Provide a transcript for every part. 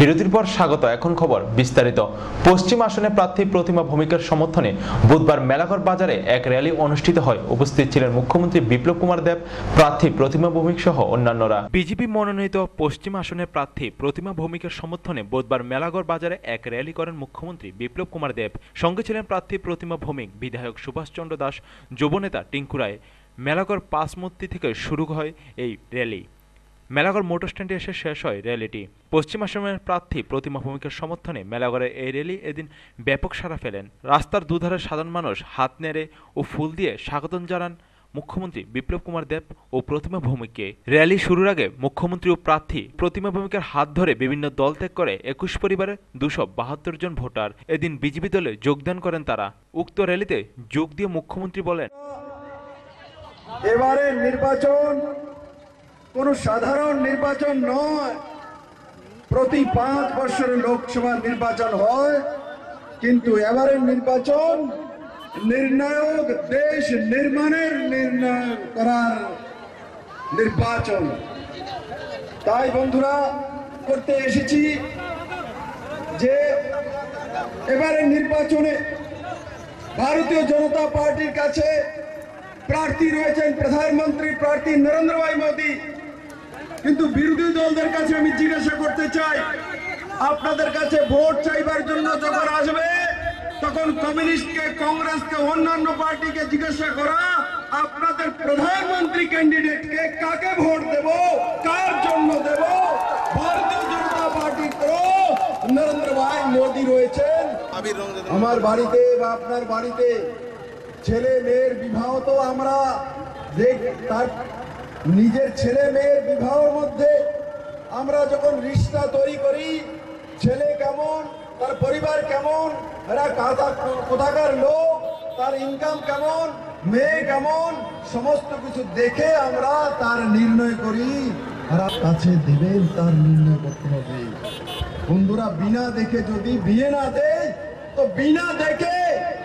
বিরতির পর স্বাগত। এখন খবর বিস্তারিত। পশ্চিম আসনে প্রার্থী প্রতিমা ভৌমিকের সমর্থনে বুধবার মেলাঘর বাজারে এক র্যালি অনুষ্ঠিত হয়। উপস্থিত ছিলেন মুখ্যমন্ত্রী বিপ্লব কুমার দেব, প্রার্থী প্রতিমা ভৌমিক সহ অন্যান্যরা। বিজেপি মনোনীত পশ্চিম আসনের প্রার্থী প্রতিমা ভৌমিকের সমর্থনে বুধবার মেলাঘর বাজারে এক র্যালি করেন মুখ্যমন্ত্রী বিপ্লব কুমার দেব। সঙ্গে ছিলেন প্রার্থী প্রতিমা ভৌমিক, বিধায়ক সুভাষচন্দ্র দাস, যুবনেতা টিঙ্কু রায়। মেলাঘর পাঁচ মূর্তি থেকে শুরু হয় এই র্যালি। মেলাঘর মোটর স্ট্যান্ডে এসে শেষ হয় র্যালিটি। পশ্চিম আসনের প্রার্থী প্রতিমা ভৌমিকের সমর্থনে মেলাঘরের এই র্যালি এদিন ব্যাপক সাড়া ফেলেন। রাস্তার দুধারে সাধারণ মানুষ হাত নেড়ে ও ফুল দিয়ে স্বাগতম জানান মুখ্যমন্ত্রী বিপ্লব কুমার দেব ও প্রতিমা ভৌমিককে। র্যালি শুরুর আগে মুখ্যমন্ত্রী ও প্রার্থী প্রতিমা ভৌমিকের হাত ধরে বিভিন্ন দল ত্যাগ করে ২১ পরিবারের ২৭২ জন ভোটার এদিন বিজেপি দলে যোগদান করেন তারা। উক্ত র্যালিতে যোগ দিয়ে মুখ্যমন্ত্রী বলেন, এবারে নির্বাচন কোনো সাধারণ নির্বাচন নয়। প্রতি ৫ বছরে লোকসভা নির্বাচন হয়, কিন্তু এবারের নির্বাচন নির্ণায়ক, দেশ নির্মাণের নির্ণয় করার নির্বাচন। তাই বন্ধুরা, করতে এসেছি যে এবারে নির্বাচনে ভারতীয় জনতা পার্টির কাছে প্রার্থী রয়েছেন প্রধানমন্ত্রী প্রার্থী নরেন্দ্র ভাই মোদী। কিন্তু বিরোধী দলদের কাছে আমি জিজ্ঞাসা করতে চাই, আপনাদের কাছে ভোট চাইবার জন্য যখন আসবে তখন কমিউনিস্টকে, কংগ্রেসকে, অন্যান্য পার্টিকে জিজ্ঞাসা করা আপনাদের প্রধানমন্ত্রী ক্যান্ডিডেটকে কাকে ভোট দেব, কার জন্য দেব। ভারতীয় জনতা পার্টির তো নরেন্দ্র ভাই মোদী রয়েছেন। আমার বাড়িতে বা আপনার বাড়িতে ছেলে মেয়ের বিবাহ তো আমরা তার নিজের ছেলে মেয়ের বিবাহের মধ্যে আমরা যখন রিশতা তৈরি করি, ছেলে কেমন, তার পরিবার কেমন, এরা কোথাকার লোক, তার ইনকাম কেমন, মেয়ে কেমন, সমস্ত কিছু দেখে আমরা তার নির্ণয় করি। আর কাছে দেবেন, তার নির্ণয় করতে হবে। বন্ধুরা, বিনা দেখে যদি বিয়ে না দেয় তো বিনা দেখে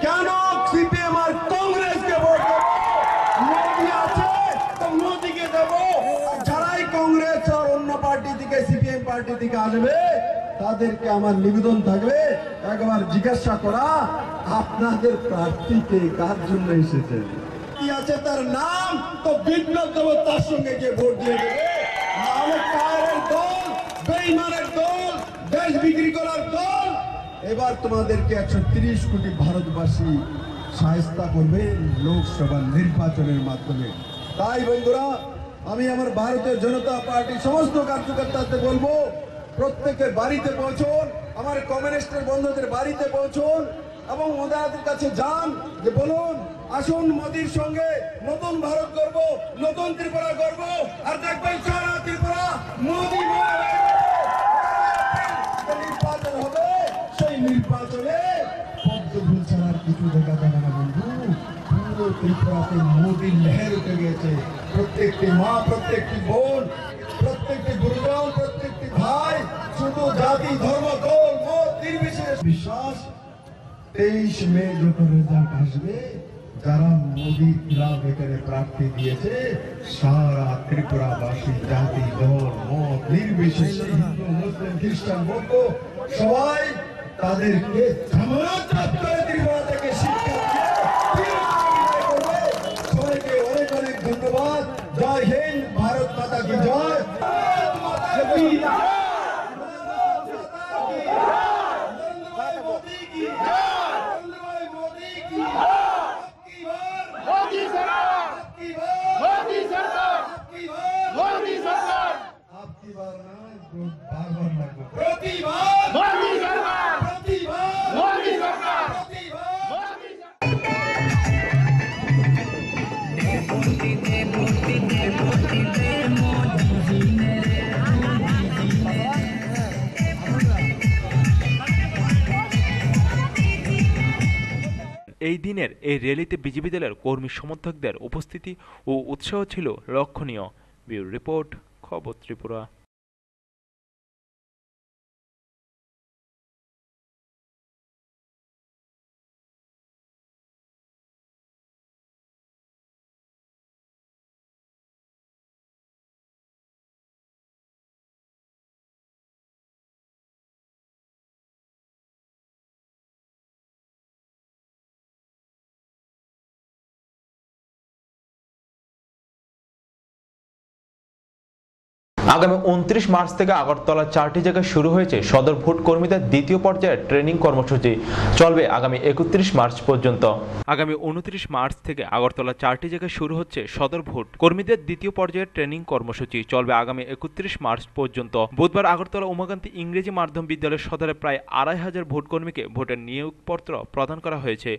কেন সিপিএম আর কংগ্রেসকে ভোট দেবো? মোদী আছে তো মোদীকে দেবো। যারাই কংগ্রেস আর অন্য পার্টি থেকে, সিপিএম পার্টি থেকে আসবে, তাদেরকে আমার নিবেদন থাকবে একবার জিজ্ঞাসা করা, আপনাদের প্রার্থীকে কার জন্য এসেছেন, কি আছে তার নাম, তো বিপ্লব দেব তার সঙ্গে গিয়ে ভোট দিয়ে দেবে। নাহলে কায়ের দল, বেঈমানের দল, দেশ বিক্রি করার দল এবার তোমাদেরকে ১৩০ কোটি ভারতবাসী সাহায্য করবে লোকসভা নির্বাচনের মাধ্যমে। তাই বন্ধুরা, আমি আমার ভারতীয় জনতা পার্টির সমস্ত কার্যকর্তাদের বলবো, প্রত্যেকের বাড়িতে পৌঁছুন, আমার কমিউনিস্টের বন্ধুদের বাড়িতে পৌঁছুন এবং ওদের কাছে যান, যে বলুন আসুন মোদীর সঙ্গে নতুন ভারত গড়ব, নতুন ত্রিপুরা গড়ব। আর দেখবেন সারা ত্রিপুরা মোদী নির্বাচন হবে। সেই নির্বাচনে পদ্মফুল ছাড়ার কিছু দেখা যাবে না বন্ধু। পুরো ত্রিপুরাতে মোদীর লহের উঠে গেছে। প্রত্যেকটি মা, প্রত্যেকটি বোন, প্রত্যেকটি গুরুজন, প্রত্যেকটি ভাই, শুধু জাতি, ধর্ম, দল, মত নির্বিশেষে বিশ্বাস ২৩ মে যখন রেজাল্ট আসবে, যারা মোদী খিলাফ এখানে প্রার্থী দিয়েছে, সারা ত্রিপুরাবাসী জাতি, দল, মত নির্বিশেষে, হিন্দু, মুসলিম, খ্রিস্টান, বৌদ্ধ সবাই তাদেরকে জামানত করে ত্রিপুরা থেকে শিক্ষা দিয়ে সবাইকে অনেক অনেক ধন্যবাদ। জয় হিন্দ, ভারত মাতা কি জয়। এই দিনের এই র্যালিতে বিজেপি দলের কর্মী সমর্থকদের উপস্থিতি ও উৎসাহ ছিল লক্ষণীয়। ব্যুরো রিপোর্ট, খবর ত্রিপুরা। আগামী 29 মার্চ থেকে আগরতলা 4টি জায়গায় শুরু হয়েছে সদর ভোট কর্মীদের দ্বিতীয় পর্যায়ের ট্রেনিং কর্মসূচি। চলবে আগামী 31 মার্চ পর্যন্ত। আগামী 29 মার্চ থেকে আগরতলা 4টি জায়গায় শুরু হচ্ছে সদর ভোট কর্মীদের দ্বিতীয় পর্যায়ের ট্রেনিং কর্মসূচি। চলবে আগামী 31 মার্চ পর্যন্ত। বুধবার আগরতলা উমাকান্তি ইংরেজি মাধ্যম বিদ্যালয় সদরে প্রায় 2500 ভোট কর্মীকে ভোটের নিয়োগপত্র প্রদান করা হয়েছে।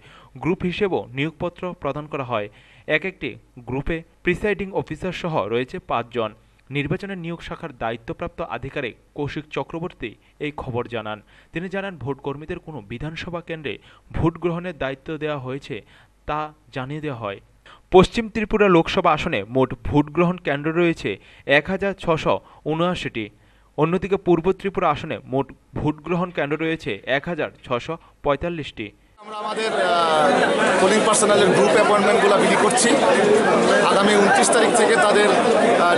গ্রুপ হিসেবেও নিয়োগপত্র প্রদান করা হয়। একটি গ্রুপে প্রিসাইডিং অফিসার সহ রয়েছে 5 জন। নির্বাচনের নিয়োগ শাখার দায়িত্বপ্রাপ্ত আধিকারিক কৌশিক চক্রবর্তী এই খবর জানান। তিনি জানান, ভোট কর্মীদের কোনো বিধানসভা কেন্দ্রে ভোট গ্রহণের দায়িত্ব দেওয়া হয়েছে তা জানিয়ে দেওয়া হয়। পশ্চিম ত্রিপুরা লোকসভা আসনে মোট ভোট গ্রহণ কেন্দ্র রয়েছে 1679টি। অন্যদিকে পূর্ব ত্রিপুরা আসনে মোট ভোট গ্রহণ কেন্দ্র রয়েছে 1645টি। আমরা আমাদের পোলিং পার্সোনালের গ্রুপ অ্যাপয়েন্টমেন্টগুলো বিলি করছি। আগামী 29 তারিখ থেকে তাদের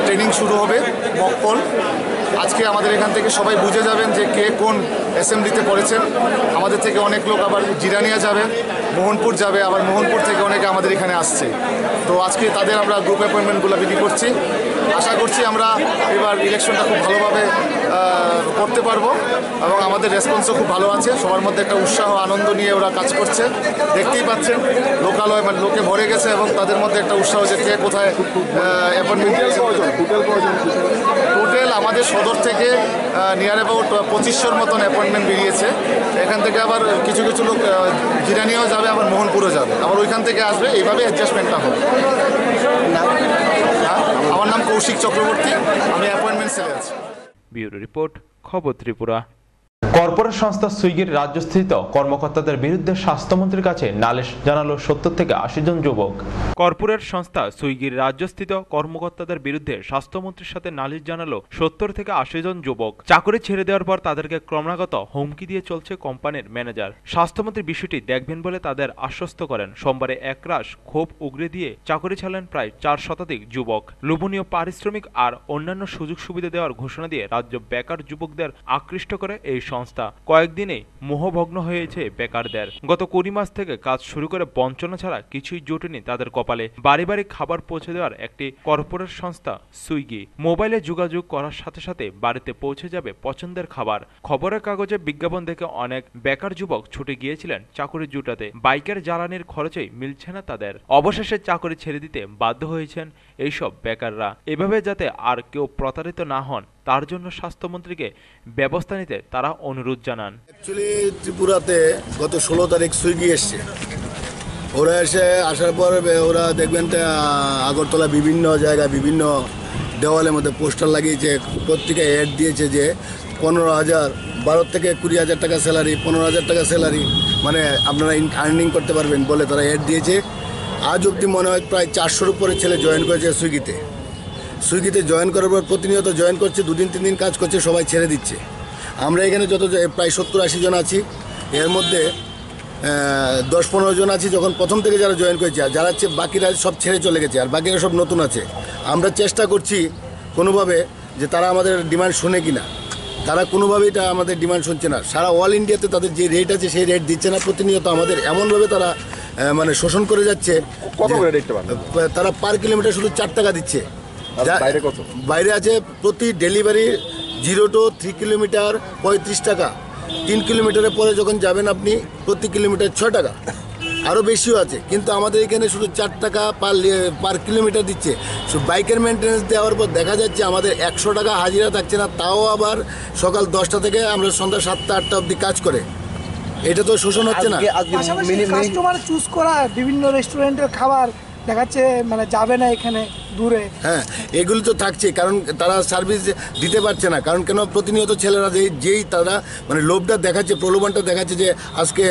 ট্রেনিং শুরু হবে, মক পোল। আজকে আমাদের এখান থেকে সবাই বুঝে যাবেন যে কে কোন অ্যাসেম্বলিতে পড়েছেন। আমাদের থেকে অনেক লোক আবার জিরানিয়া যাবে, মোহনপুর যাবে, আবার মোহনপুর থেকে অনেকে আমাদের এখানে আসছে। তো আজকে তাদের আমরা গ্রুপ অ্যাপয়েন্টমেন্টগুলো বিলি করছি। আশা করছি আমরা এবার ইলেকশনটা খুব ভালোভাবে করতে পারবো এবং আমাদের রেসপন্সও খুব ভালো আছে। সবার মধ্যে একটা উৎসাহ আনন্দ নিয়ে ওরা কাজ করছে। দেখতেই পাচ্ছেন লোকালয় মানে লোকে ভরে গেছে এবং তাদের মধ্যে একটা উৎসাহ যে কে কোথায় অ্যাপয়েন্টমেন্ট। টোটাল আমাদের সদর থেকে নিয়ার অ্যাবাউট 2500 মতন অ্যাপয়েন্টমেন্ট বেরিয়েছে। এখান থেকে আবার কিছু কিছু লোক জিরানিয়াও যাবে, আবার মোহনপুরও যাবে, আবার ওইখান থেকে আসবে। এইভাবে অ্যাডজাস্টমেন্টটা হবে। আমার নাম কৌশিক চক্রবর্তী, আমি অ্যাপয়েন্টমেন্ট সেলে আছি। ব্যুরো রিপোর্ট, খবর ত্রিপুরা। কর্পোরেট সংস্থা সুইগির রাজ্যস্থিত কর্মকর্তাদের বিরুদ্ধে স্বাস্থ্যমন্ত্রীর কাছে নালিশ জানালো 70 থেকে 80 জন যুবক। কর্পোরেট সংস্থা সুইগির রাজ্যস্থিত কর্মকর্তাদের বিরুদ্ধে স্বাস্থ্যমন্ত্রীর সাথে নালিশ জানালো 70 থেকে 80 জন যুবক। চাকরি ছেড়ে দেওয়ার পর তাদেরকে ক্রমাগত হুমকি দিয়ে চলছে কোম্পানির ম্যানেজার। স্বাস্থ্যমন্ত্রী বিষয়টি দেখবেন বলে তাদের আশ্বস্ত করেন। সোমবারে একরাশ ক্ষোভ উগরে দিয়ে চাকরি ছাড়লেন প্রায় 4 শতাধিক যুবক। লোভনীয় পারিশ্রমিক আর অন্যান্য সুযোগ সুবিধা দেওয়ার ঘোষণা দিয়ে রাজ্য বেকার যুবকদের আকৃষ্ট করে এই সংস্থা। কয়েকদিনে মোহভগ্ন হয়েছে বেকারদের। গত 20 মাস থেকে কাজ শুরু করে বঞ্চনা ছাড়া কিছুই জোটেনি তাদের কপালে। বাড়ি বাড়ি খাবার পৌঁছে দেওয়ার একটি কর্পোরেট সংস্থা সুইগি। মোবাইলে যোগাযোগ করার সাথে সাথে বাড়িতে পৌঁছে যাবে পছন্দের খাবার। খবরের কাগজে বিজ্ঞাপন দেখে অনেক বেকার যুবক ছুটে গিয়েছিলেন চাকরি জুটাতে। বাইকের জ্বালানির খরচেই মিলছে না তাদের। অবশেষে চাকরি ছেড়ে দিতে বাধ্য হয়েছেন এইসব বেকাররা। এভাবে যাতে আর কেউ প্রতারিত না হন তার জন্য স্বাস্থ্যমন্ত্রীকে ব্যবস্থা নিতে তারা অনুরোধ জানান। অ্যাকচুয়ালি ত্রিপুরাতে গত 16 তারিখ সুইগি এসছে। ওরা আসার পর ওরা দেখবেন আগরতলা বিভিন্ন জায়গায় বিভিন্ন দেওয়ালের মধ্যে পোস্টার লাগিয়েছে, পত্রিকায় অ্যাড দিয়েছে যে 15,000 12 থেকে 20,000 টাকা স্যালারি, 15,000 টাকা স্যালারি, মানে আপনারা আর্নিং করতে পারবেন বলে তারা অ্যাড দিয়েছে। আজ অবধি মনে হয় প্রায় 400-র উপরে ছেলে জয়েন করেছে সুইগিতে জয়েন করার পর প্রতিনিয়ত জয়েন করছে, 2 দিন 3 দিন কাজ করছে, সবাই ছেড়ে দিচ্ছে। আমরা এখানে যত প্রায় 70-80 জন আছি, এর মধ্যে 10-15 জন আছি যখন প্রথম থেকে যারা জয়েন করেছে, আর যারা বাকিরা সব ছেড়ে চলে গেছে, আর বাকিরা সব নতুন আছে। আমরা চেষ্টা করছি কোনোভাবে যে তারা আমাদের ডিমান্ড শোনে কিনা। তারা কোনোভাবেই এটা আমাদের ডিমান্ড শুনছে না। সারা অল ইন্ডিয়াতে তাদের যে রেট আছে সেই রেট দিচ্ছে না। প্রতিনিয়ত আমাদের এমনভাবে তারা মানে শোষণ করে যাচ্ছে। তারা পার কিলোমিটার শুধু 4 টাকা দিচ্ছে। বাইরে আছে প্রতি ডেলিভারি 0 to 3 কিলোমিটার 35 টাকা। 3 কিলোমিটারের পরে যখন যাবেন আপনি প্রতি কিলোমিটার 6 টাকা, আরও বেশিও আছে। কিন্তু আমাদের এখানে শুধু 4 টাকা পার কিলোমিটার দিচ্ছে। বাইকের মেনটেন্যান্স দেওয়ার পর দেখা যাচ্ছে আমাদের 100 টাকা হাজিরা থাকছে না, তাও আবার সকাল 10টা থেকে আমরা সন্ধ্যা 7টা-8টা অবধি কাজ করে। এটা তো শোষণ হচ্ছে না? কাস্টমার চুজ করা বিভিন্ন রেস্টুরেন্টের খাবার দেখাচ্ছে মানে যাবে না এখানে দূরে। হ্যাঁ, এগুলি তো থাকছে, কারণ তারা সার্ভিস দিতে পারছে না। কারণ কেন প্রতিনিয়ত ছেলেরা যেই তারা মানে লোভটা দেখাচ্ছে, প্রলোভনটা দেখাচ্ছে যে আজকে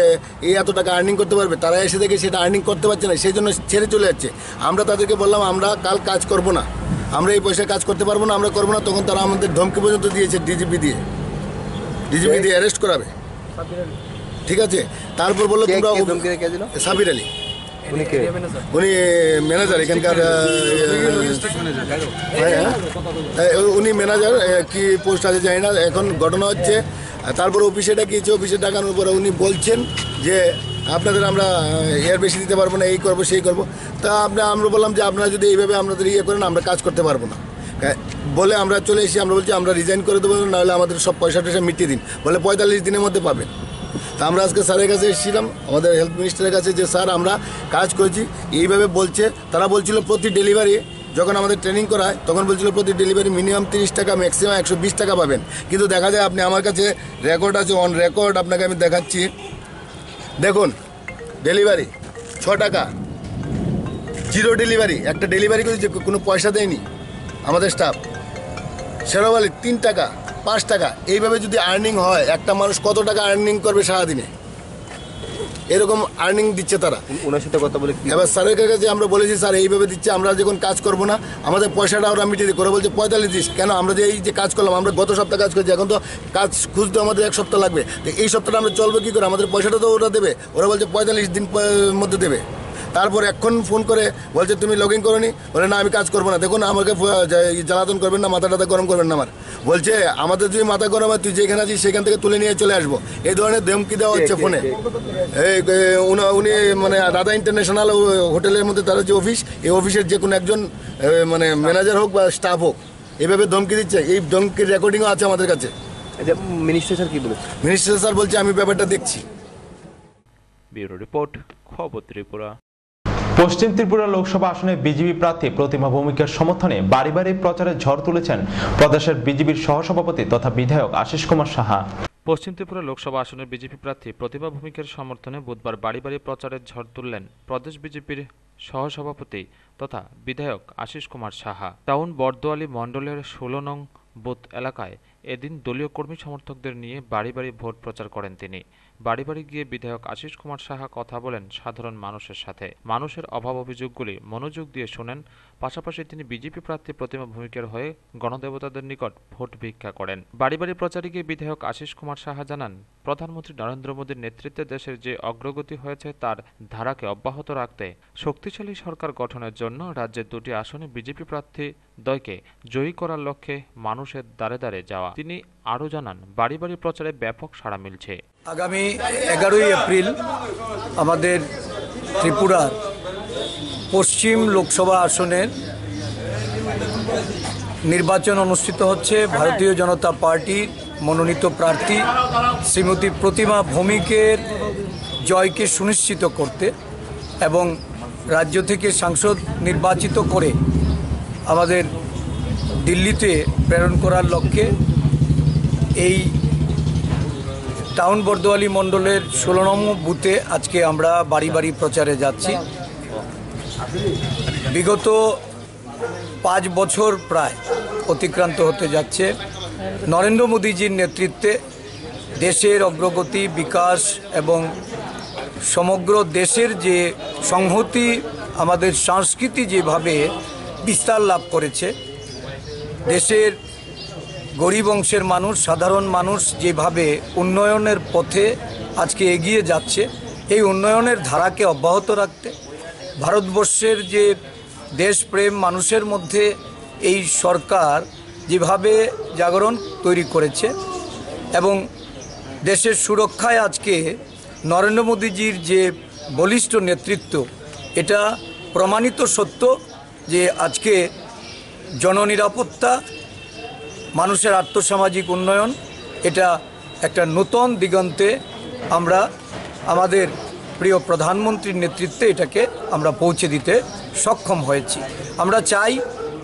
এই এত টাকা আর্নিং করতে পারবে, তারা এসে দেখে সেটা আর্নিং করতে পারছে না, সেই জন্য ছেড়ে চলে যাচ্ছে। আমরা তাদেরকে বললাম আমরা কাল কাজ করব না, আমরা এই পয়সায় কাজ করতে পারবো না, আমরা করবো না। তখন তারা আমাদের ধমকি পর্যন্ত দিয়েছে ডিজিপি দিয়ে অ্যারেস্ট করাবে। ঠিক আছে, তারপর বললো তোমরা সাবির আলী, উনি ম্যানেজার এখানকার, উনি ম্যানেজার, কি পোস্ট আছে জানি না। এখন ঘটনা হচ্ছে তারপর অফিসে ডাকিয়েছে, অফিসে ডাকানোর পরে উনি বলছেন যে আপনাদের আমরা এর বেশি দিতে পারবো না, এই করবো সেই করবো। তা আমরা বললাম যে আপনারা যদি এইভাবে আপনাদের করেন আমরা কাজ করতে পারবো না। বলে আমরা চলে এসেছি। আমরা বলছি আমরা রিজাইন করে দেবো, নাহলে আমাদের সব পয়সা টয়সা মিটিয়ে দিন। বলে 45 দিনের মধ্যে পাবেন। তা আমরা আজকে স্যারের কাছে এসেছিলাম, আমাদের হেলথ মিনিস্টারের কাছে, যে স্যার আমরা কাজ করেছি এইভাবে বলছে। তারা বলছিল প্রতি ডেলিভারি, যখন আমাদের ট্রেনিং করায় তখন বলছিল প্রতি ডেলিভারি মিনিমাম 30 টাকা, ম্যাক্সিমাম 120 টাকা পাবেন। কিন্তু দেখা যায়, আপনি আমার কাছে রেকর্ড আছে, অন রেকর্ড আপনাকে আমি দেখাচ্ছি। দেখুন, ডেলিভারি 6 টাকা, জিরো ডেলিভারি, একটা ডেলিভারি করেছে কোনো পয়সা দেয়নি আমাদের স্টাফ। শেরোবালি 3 টাকা, 5 টাকা, এইভাবে যদি আর্নিং হয়, একটা মানুষ কত টাকা আর্নিং করবে সারাদিনে? এরকম আর্নিং দিচ্ছে তারা। ওনার সাথে কথা বলে এবার স্যারের কাছে আমরা বলেছি, স্যার এইভাবে দিচ্ছে, আমরা যখন কাজ করবো না আমাদের পয়সাটা ওরা মিটিয়ে দিই। করে বলছে 45 দিস। কেন? আমরা যে এই যে কাজ করলাম, আমরা গত সপ্তাহ কাজ করছি, এখন তো কাজ খুঁজতে আমাদের 1 সপ্তাহ লাগবে। তো এই সপ্তাহটা আমরা চলবে কী করে? আমাদের পয়সাটা তো ওরা দেবে। ওরা বলছে 45 দিন মধ্যে দেবে। তারপর এখন ফোন করে বলছে তুমি লগ ইন করো নি। বলে না, আমি কাজ করবো না। দেখুন, আমাকে জ্বালাতন করবেন না, মাথা টাথা গরম করবেন না। আমার বলছে আমাদের যদি মাথা গরম হয়, তুই যেখানে আছিস সেখান থেকে তুলে নিয়ে চলে আসবো। এই ধরনের ধমকি দেওয়া হচ্ছে ফোনে। এই উনি মানে দাদা ইন্টারন্যাশনাল হোটেলের মধ্যে তার যে অফিস, এই অফিসের যে কোনো একজন মানে ম্যানেজার হোক বা স্টাফ হোক, এইভাবে ধমকি দিচ্ছে। এই ধমকির রেকর্ডিংও আছে আমাদের কাছে। মিনিস্টার স্যার কি বলেছে? মিনিস্টার স্যার বলছে আমি ব্যাপারটা দেখছি। ব্যুরো রিপোর্ট, খবর ত্রিপুরা। পশ্চিম ত্রিপুরা লোকসভা আসনে বিজেপি প্রার্থী প্রতিমা ভৌমিকের সমর্থনে বাড়ি বাড়ি প্রচারে ঝড় তুলেছেন প্রদেশের বিজেপির সহসভাপতি তথা বিধায়ক আশিস কুমার সাহা। পশ্চিম ত্রিপুরা লোকসভা আসনের বিজেপি প্রার্থী প্রতিমা ভৌমিকের সমর্থনে বুধবার বাড়ি বাড়ি প্রচারের ঝড় তুললেন প্রদেশ বিজেপির সহসভাপতি তথা বিধায়ক আশিস কুমার সাহা। টাউন বরদোয়ালি মণ্ডলের 16 নং বুথ এলাকায় এদিন দলীয় কর্মী সমর্থকদের নিয়ে বাড়ি বাড়ি ভোট প্রচার করেন তিনি। বাড়ি বাড়ি গিয়ে বিধায়ক আশিস কুমার সাহা কথা বলেন সাধারণ মানুষের সাথে, মানুষের অভাব অভিযোগগুলি মনোযোগ দিয়ে শোনেন। পাশাপাশি তিনি বিজেপি প্রার্থী প্রতিমা ভৌমিকের হয়ে গণদেবতাদের নিকট ভোট ভিক্ষা করেন। বাড়ি বাড়ি প্রচারে গিয়ে বিধায়ক আশিস কুমার সাহা জানান, প্রধানমন্ত্রী নরেন্দ্র মোদীর নেতৃত্বে দেশের যে অগ্রগতি হয়েছে তার ধারাকে অব্যাহত রাখতে শক্তিশালী সরকার গঠনের জন্য রাজ্যের 2টি আসনে বিজেপি প্রার্থী দ্বয়কে জয়ী করার লক্ষ্যে মানুষের দ্বারে দ্বারে যাওয়া। তিনি আরও জানান, বাড়ি বাড়ি প্রচারে ব্যাপক সাড়া মিলছে। আগামী 11ই এপ্রিল আমাদের ত্রিপুরার পশ্চিম লোকসভা আসনের নির্বাচন অনুষ্ঠিত হচ্ছে। ভারতীয় জনতা পার্টির মনোনীত প্রার্থী শ্রীমতী প্রতিমা ভৌমিকের জয়কে সুনিশ্চিত করতে এবং রাজ্য থেকে সাংসদ নির্বাচিত করে আমাদের দিল্লিতে প্রেরণ করার লক্ষ্যে এই টাউন বরদোয়ালি মণ্ডলের 16 নং বুথে আজকে আমরা বাড়ি বাড়ি প্রচারে যাচ্ছি। বিগত 5 বছর প্রায় অতিক্রান্ত হতে যাচ্ছে। নরেন্দ্র মোদীজির নেতৃত্বে দেশের অগ্রগতি, বিকাশ এবং সমগ্র দেশের যে সংহতি, আমাদের সংস্কৃতি যেভাবে বিস্তার লাভ করেছে, দেশের গরিব অংশের মানুষ, সাধারণ মানুষ যেভাবে উন্নয়নের পথে আজকে এগিয়ে যাচ্ছে, এই উন্নয়নের ধারাকে অব্যাহত রাখতে ভারতবর্ষের যে দেশপ্রেম মানুষের মধ্যে এই সরকার যেভাবে জাগরণ তৈরি করেছে এবং দেশের সুরক্ষায় আজকে নরেন্দ্র মোদীজির যে বলিষ্ঠ নেতৃত্ব, এটা প্রমাণিত সত্য যে আজকে জননিরাপত্তা, মানুষের আর্থসামাজিক উন্নয়ন, এটা একটা নতুন দিগন্তে আমরা আমাদের প্রিয় প্রধানমন্ত্রীর নেতৃত্বে এটাকে আমরা পৌঁছে দিতে সক্ষম হয়েছি। আমরা চাই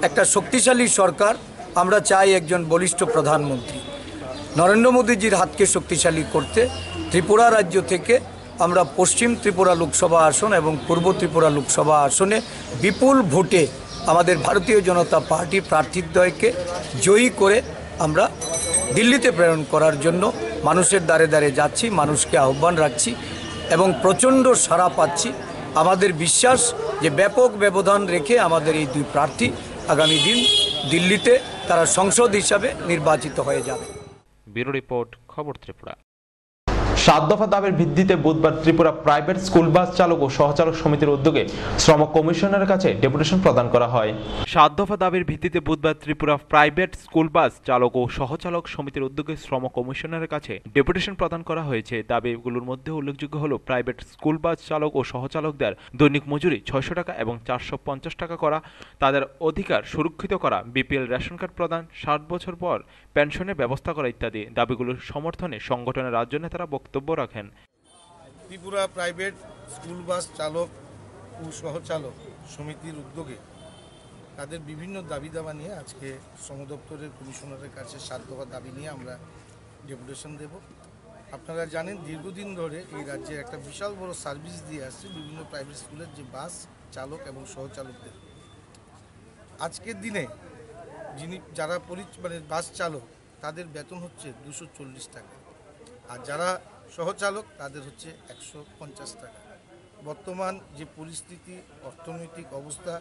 একটা শক্তিশালী সরকার, আমরা চাই একজন বলিষ্ঠ প্রধানমন্ত্রী। নরেন্দ্র মোদীজির হাতকে শক্তিশালী করতে ত্রিপুরা রাজ্য থেকে আমরা পশ্চিম ত্রিপুরা লোকসভা আসন এবং পূর্ব ত্রিপুরা লোকসভা আসনে বিপুল ভোটে আমাদের ভারতীয় জনতা পার্টি প্রার্থীদ্বয়কে জয়ী করে আমরা দিল্লিতে প্রেরণ করার জন্য মানুষের দ্বারে দ্বারে যাচ্ছি, মানুষকে আহ্বান রাখছি এবং প্রচণ্ড সাড়া পাচ্ছি। আমাদের বিশ্বাস যে ব্যাপক ব্যবধান রেখে আমাদের এই 2 প্রার্থী আগামী দিন দিল্লিতে তারা সংসদ হিসাবে নির্বাচিত হয়ে যাবে। ব্যুরো রিপোর্ট, খবর ত্রিপুরা। 7 দফা দাবির ভিত্তিতে বুধবার ত্রিপুরা প্রাইভেট স্কুল বাস চালক ও সহচালক সমিতির উদ্যোগে শ্রম কমিশনের কাছে ডেপুটেশন প্রদান করা হয়। 7 দফা দাবির ভিত্তিতে বুধবার ত্রিপুরা প্রাইভেট স্কুল বাস চালক ও সহচালক সমিতির উদ্যোগে শ্রম কমিশনের কাছে ডেপুটেশন প্রদান করা হয়েছে। দাবিগুলোর মধ্যে উল্লেখযোগ্য হল প্রাইভেট স্কুল বাস চালক ও সহচালকদের দৈনিক মজুরি 600 টাকা এবং 450 টাকা করা, তাদের অধিকার সুরক্ষিত করা, বিপিএল রেশন কার্ড প্রদান, 60 বছর পর পেনশনের ব্যবস্থা করা ইত্যাদি দাবিগুলোর সমর্থনে সংগঠনের রাজ্য নেতারা বক্তব্য রাখেন। ত্রিপুরা প্রাইভেট স্কুল বাস চালক ও সহচালক সমিতির উদ্যোগে তাদের বিভিন্ন দাবি দাবা নিয়ে আজকে শ্রম দপ্তরের কমিশনারের কাছে 7 দফা দাবি নিয়ে আমরা ডেপুটেশন দেব। আপনারা জানেন দীর্ঘদিন ধরে এই রাজ্যে একটা বিশাল বড় সার্ভিস দিয়ে আসছে বিভিন্ন প্রাইভেট স্কুলের যে বাস চালক এবং সহচালকদের। আজকের দিনে যারা বাস চালক তাদের বেতন হচ্ছে 240 টাকা, আর যারা সহচালক তাদের হচ্ছে 150 টাকা। বর্তমান যে পরিস্থিতি, অর্থনৈতিক অবস্থা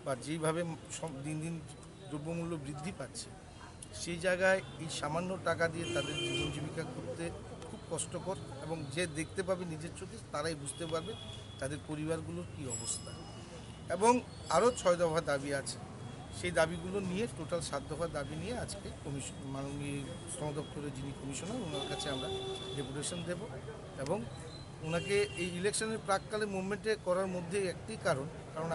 বা যেইভাবে দিন দিন দ্রব্যমূল্য বৃদ্ধি পাচ্ছে, সেই জায়গায় এই সামান্য টাকা দিয়ে তাদের জীবন জীবিকা করতে খুব কষ্টকর, এবং যে দেখতে পাবে নিজের চোখে তারাই বুঝতে পারবে তাদের পরিবারগুলোর কী অবস্থা। এবং আরও 6 দফা দাবি আছে, সেই দাবিগুলো নিয়ে টোটাল 7 দফা দাবি নিয়ে আজকে মাননীয় শ্রম দপ্তরের যিনি কমিশনার ওনার কাছে আমরা ডেপুটেশন দেব। এবং ওনাকে এই ইলেকশনের প্রাককালে মুভমেন্টে করার মধ্যে একটি কারণ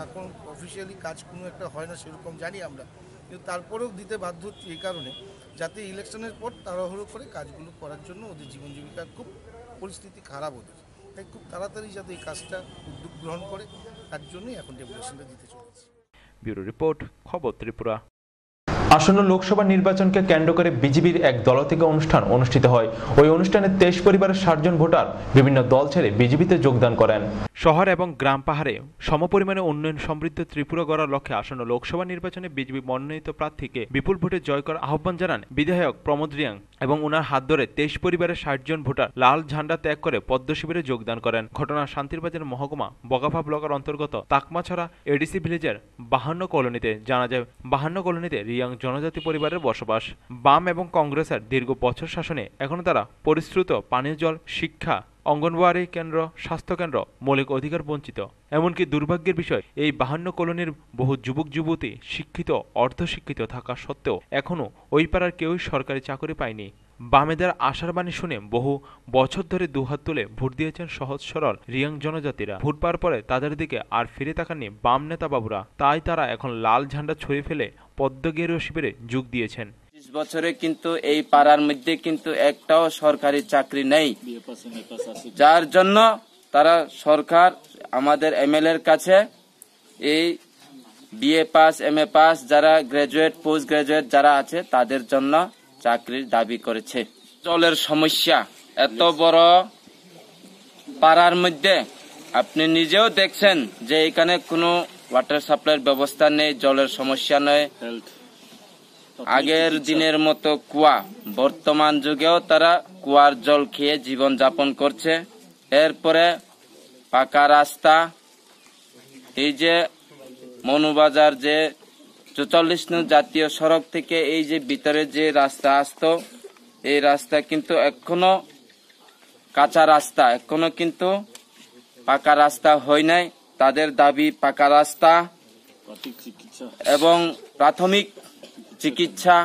এখন অফিসিয়ালি কাজ কোনো একটা হয় না সেরকম জানি আমরা, কিন্তু তারপরেও দিতে বাধ্য হচ্ছি এই কারণে যাতে ইলেকশনের পর তাড়াহুড়ো করে কাজগুলো করার জন্য ওদের জীবন জীবিকার খুব পরিস্থিতি খারাপ ওদের, তাই খুব তাড়াতাড়ি যাতে এই কাজটা উদ্যোগ গ্রহণ করে তার জন্যই এখন ডেপুটেশনটা দিতে চলেছি। ব্যুরো রিপোর্ট, খবর ত্রিপুরা। আসন্ন লোকসভা নির্বাচনকে কেন্দ্র করে বিজেপির এক দল থেকে অনুষ্ঠান অনুষ্ঠিত হয়। ওই অনুষ্ঠানে 23 পরিবারের 60 জন ভোটার বিভিন্ন দল ছেড়ে বিজেপিতে যোগদান করেন। শহর এবং গ্রাম পাহাড়ে সমপরিমাণে উন্নয়ন সমৃদ্ধ ত্রিপুরা গড়ার লক্ষ্যে আসন্ন লোকসভা নির্বাচনে বিজেপি মনোনীত প্রার্থীকে বিপুল ভোটে জয় করার আহ্বান জানান বিধায়ক প্রমোদ রিয়াং এবং উনার হাত ধরে 23 পরিবারের 60 জন ভোটার লাল ঝান্ডা ত্যাগ করে পদ্ম শিবিরে যোগদান করেন। ঘটনা শান্তিরবাজার মহকুমা বগাফা ব্লকের অন্তর্গত তাকমাছড়া এডিসি ভিলেজের 52 কলোনিতে। জানা যায় 52 কলোনিতে রিয়াং জনজাতি পরিবারের বসবাস। বাম এবং কংগ্রেসের দীর্ঘ বছর শাসনে এখনো তারা পরিশ্রুত পানীয় জল, শিক্ষা, অঙ্গনওয়াড়ি কেন্দ্র, স্বাস্থ্যকেন্দ্র, মৌলিক অধিকার বঞ্চিত। এমনকি দুর্ভাগ্যের বিষয়, এই 52 কলোনির বহু যুবক যুবতী শিক্ষিত, অর্ধশিক্ষিত থাকা সত্ত্বেও এখনো ওই পাড়ার কেউই সরকারি চাকরি পায়নি। বামেদের আশার বাণী শুনে বহু বছর ধরে দুহাত তুলে ভোট দিয়েছেন সহজ সরল রিয়াং জনজাতিরা। ভোট পাওয়ার পরে তাদের দিকে আর ফিরে তাকাননি বাম নেতা বাবুরা, তাই তারা এখন লাল ঝান্ডা ছড়িয়ে ফেলে পদ্ম গেরুয়া শিবিরে যোগ দিয়েছেন। 20 বছরে কিন্তু এই পাড়ার মধ্যে কিন্তু একটাও সরকারি চাকরি নেই, যার জন্য তারা সরকার আমাদের এমএলএর কাছে এই বিএ পাস, এমএ পাস, যারা গ্রাজুয়েট, পোস্ট গ্রাজুয়েট যারা আছে তাদের জন্য চাকরির দাবি করেছে। জলের সমস্যা এত বড় পাড়ার মধ্যে, আপনি নিজেও দেখছেন যে এখানে কোনো ওয়াটার সাপ্লাইয়ের ব্যবস্থা নেই, জলের সমস্যা নেই। আগের দিনের মতো কুয়া, বর্তমান যুগেও তারা কুয়ার জল খেয়ে জীবন যাপন করছে। এরপরে পাকা রাস্তা, এই যে মনুবাজার যে 44 নং জাতীয় সড়ক থেকে এই যে ভিতরে যে রাস্তা আসতো, এই রাস্তা কিন্তু এখনো কাঁচা রাস্তা, এখনো কিন্তু পাকা রাস্তা হয় নাই। তাদের দাবি পাকা রাস্তা এবং প্রাথমিক চিকিৎসা।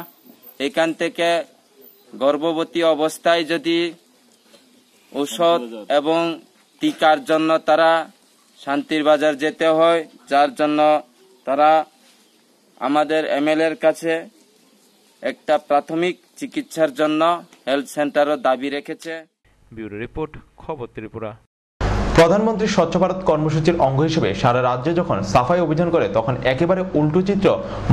এখান থেকে গর্ভবতী অবস্থায় যদি ঔষধ এবং টিকার জন্য তারা শান্তির বাজার যেতে হয়, যার জন্য তারা আমাদের এমএলএর কাছে একটা প্রাথমিক চিকিৎসার জন্য হেলথ সেন্টারও দাবি রেখেছে। ব্যুরো রিপোর্ট, খবর ত্রিপুরা। প্রধানমন্ত্রী স্বচ্ছ ভারত কর্মসূচির অঙ্গ হিসেবে সারা রাজ্যে যখন সাফাই অভিযান করে তখন একেবারে উল্টো চিত্র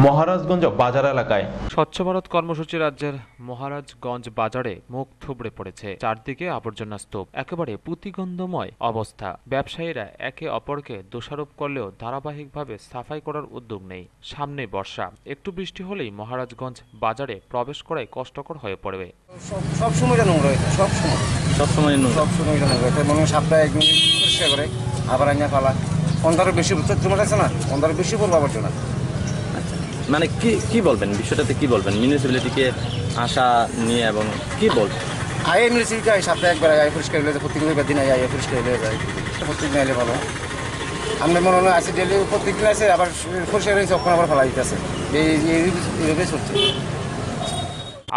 মহারাজগঞ্জ বাজার এলাকায়। স্বচ্ছ ভারত কর্মসূচি রাজ্যের মহারাজগঞ্জ বাজারে মুখ থুবড়ে পড়েছে। চারদিকে আবর্জনা স্তূপ, একেবারে পুতিগন্ধময় অবস্থা। ব্যবসায়ীরা একে অপরকে দোষারোপ করলেও ধারাবাহিকভাবে সাফাই করার উদ্যোগ নেই। সামনে বর্ষা, একটু বৃষ্টি হলেই মহারাজগঞ্জ বাজারে প্রবেশ করাই কষ্টকর হয়ে পড়বে। সবসময় নোংরা হয়েছে, সবসময় নোংরা, সপ্তাহে একদিন পরিষ্কার করে আবার আইনা ফালা। অন্ধারও বেশি চৈত্র মাস আছে না, অন্ধারও বেশি পড়বো আবর্জনা। আচ্ছা, মানে কি বলবেন বিষয়টাতে, কি বলবেন মিউনিসিপ্যালিটিকে আশা নিয়ে এবং কি বলবেন? আয় এমনি সিলকায় সপ্তাহে একবার আয় পরিষ্কার হয়ে যায়, প্রত্যেক দিন আয় পরিষ্কার হয়ে যায়, প্রত্যেক দিন এলে ভালো। আমরা মনে হয় আছে ডেলি প্রত্যেক দিন আছে, আবার পরিষ্কার হয়েছে তখন আবার ফেলা দিতেছে, এইভাবে চলছে।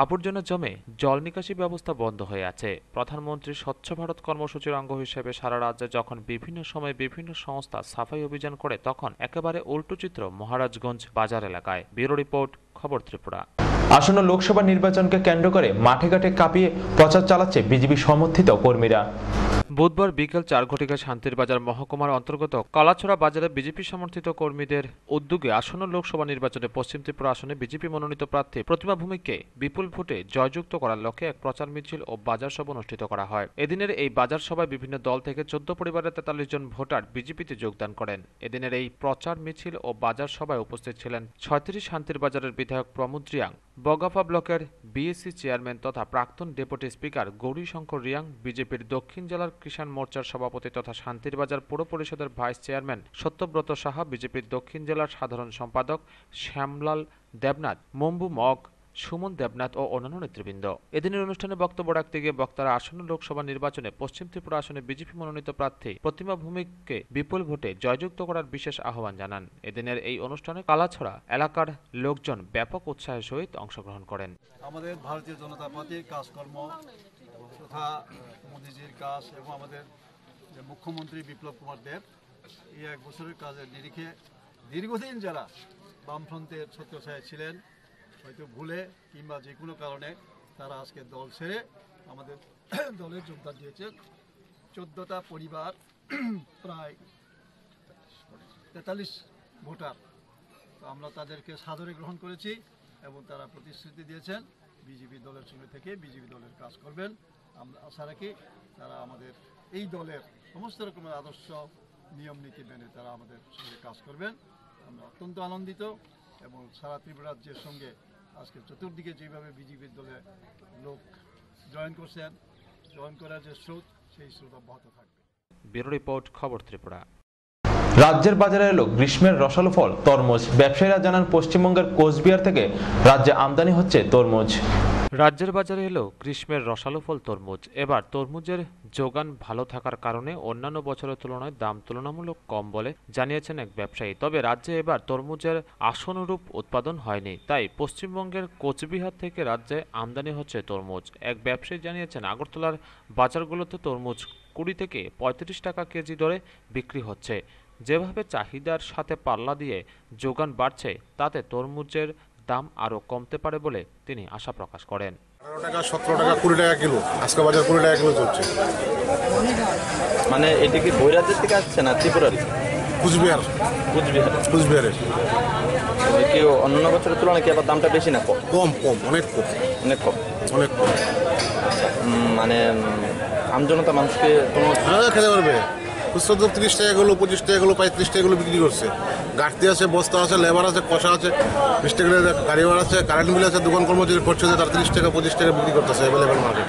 আবর্জনা জমে জল নিকাশি ব্যবস্থা বন্ধ হয়ে আছে। প্রধানমন্ত্রী স্বচ্ছ ভারত কর্মসূচির অঙ্গ হিসেবে সারা রাজ্যে যখন বিভিন্ন সময়ে বিভিন্ন সংস্থা সাফাই অভিযান করে, তখন একেবারে উল্টো চিত্র মহারাজগঞ্জ বাজার এলাকায়। ব্যুরো রিপোর্ট, খবর ত্রিপুরা। আসন্ন লোকসভা নির্বাচনকে কেন্দ্র করে মাঠে ঘাটে কাঁপিয়ে প্রচার চালাচ্ছে বিজেপি সমর্থিত কর্মীরা। বুধবার বিকেল 4 ঘটিকায় শান্তির বাজার মহকুমার অন্তর্গত কলাছড়া বাজারে বিজেপি সমর্থিত কর্মীদের উদ্যোগে আসন্ন লোকসভা নির্বাচনে পশ্চিম ত্রিপুরা আসনে বিজেপি মনোনীত প্রার্থী প্রতিমা ভৌমিককে বিপুল ভোটে জয়যুক্ত করার লক্ষ্যে এক প্রচার মিছিল ও বাজার সভা অনুষ্ঠিত করা হয়। এদিনের এই বাজার সভায় বিভিন্ন দল থেকে 14 পরিবারের 43 জন ভোটার বিজেপিতে যোগদান করেন। এদিনের এই প্রচার মিছিল ও বাজার সভায় উপস্থিত ছিলেন 36 শান্তির বাজারের বিধায়ক প্রমোদ রিয়াং, বগাফা ব্লকের বিএসসি চেয়ারম্যান তথা প্রাক্তন ডেপুটি স্পিকার গৌরীশঙ্কর রিয়াং, বিজেপির দক্ষিণ জেলার কিষাণ মোর্চার সভাপতি তথা শান্তির বাজার পৌর পরিষদের ভাইস চেয়ারম্যান সত্যব্রত সাহা, বিজেপির দক্ষিণ জেলার সাধারণ সম্পাদক শ্যামলাল দেবনাথ, মম্বু মগ, সুমন দেবনাথ ও অন্যান্য নেতৃবৃন্দ। এদিনের অনুষ্ঠানে বক্তব্য রাখতে গিয়ে বক্তারা আসন্ন লোকসভা নির্বাচনে পশ্চিম ত্রিপুরা আসনে বিজেপি মনোনীত প্রার্থী প্রতিমা ভৌমিককে বিপুল ভোটে জয়যুক্ত করার বিশেষ আহ্বান জানান। এদিনের এই অনুষ্ঠানে কালাছড়া এলাকার লোকজন ব্যাপক উৎসাহের সহিত অংশগ্রহণ করেন। আমাদের ভারতীয় জনতা পার্টির কাজকর্ম তথা মোদীজির কাজ এবং আমাদের যে মুখ্যমন্ত্রী বিপ্লব কুমার দেব এই 1 বছরের কাজের নিরিখে দীর্ঘদিন যারা বামফ্রন্টের ছত্রছায়ায় ছিলেন, হয়তো ভুলে কিংবা যে কোনো কারণে তারা আজকে দল ছেড়ে আমাদের দলে যোগদান দিয়েছে। 14টা পরিবার, প্রায় 43 ভোটার। তো আমরা তাদেরকে সাদরে গ্রহণ করেছি এবং তারা প্রতিশ্রুতি দিয়েছেন বিজেপি দলের সঙ্গে থেকে বিজেপি দলের কাজ করবেন। আমরা আশা রাখি তারা আমাদের এই দলের সমস্ত রকমের আদর্শ নিয়ম নীতি মেনে তারা আমাদের সঙ্গে কাজ করবেন। আমরা অত্যন্ত আনন্দিত এবং সারা ত্রিপুরা রাজ্যের সঙ্গে আজকে চতুর্দিকে যেভাবে বিজেপির দলে লোক জয়েন করছেন, জয়েন করার যে স্রোত, সেই স্রোত অব্যাহত থাকবে। ব্যুরো রিপোর্ট, খবর ত্রিপুরা। রাজ্যের বাজারে এলো গ্রীষ্মের রসালো ফল তরমুজ। ব্যবসায়ীরা জানান পশ্চিমবঙ্গের কোচবিহার থেকে রাজ্যে আমদানি হচ্ছে তরমুজ। রাজ্যের বাজারে এলো গ্রীষ্মের রসালো ফল তরমুজ। এবার তরমুজের যোগান ভালো থাকার কারণে অন্যান্য বছরের তুলনায় দাম তুলনামূলক কম বলে জানিয়েছেন এক ব্যবসায়ী। তবে রাজ্যে এবার তরমুজের আশানুরূপ উৎপাদন হয়নি, তাই পশ্চিমবঙ্গের কোচবিহার থেকে রাজ্যে আমদানি হচ্ছে তরমুজ। এক ব্যবসায়ী জানিয়েছেন আগরতলার বাজারগুলোতে তরমুজ 20 থেকে 35 টাকা কেজি দরে বিক্রি হচ্ছে। যেভাবে চাহিদার সাথে পাল্লা দিয়ে যোগান বাড়ছে, তাতে তরমুজের দাম আরও কমতে পারে বলে তিনি আশা প্রকাশ করেন। 18 টাকা, 17 টাকা, 20 টাকা কিলো, আজকে বাজার 20 টাকা কিলো চলছে। মানে এটা কি বৈরাজ্যের থেকে আসছে না ত্রিপুরার? কুচবিহারের। কি অন্যান্য বছরের তুলনায় কি আবার দামটা বেশি না কম? কম, অনেক কম। মানে আমজনতা মানুষকে খেতে পারবে। খুচরো তো 30 টাকা গুলো, 25 টাকা গুলো, 35 টাকা গুলো বিক্রি করছে। গাড়তি আছে, বস্তা আছে, লেবার আছে, কষা আছে, 20 টাকা গাড়ি ভাড়া আছে, কারেন্ট বিল আছে, দোকান কর্মচারী খরচ আছে, তার 30 টাকা 25 টাকা বিক্রি করতেছে। অ্যাভেলেবেল মার্কেট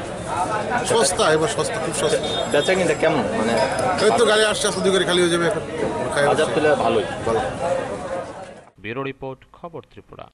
সস্তা, এবার সস্তা, খুব সস্তা। বেচা কিনতে কেমন? মানে এই তো গাড়ি আসছে, আস্তে করে খালি হয়ে যাবে এখন। বাজার পেলে ভালোই। ব্যুরো রিপোর্ট, খবর ত্রিপুরা।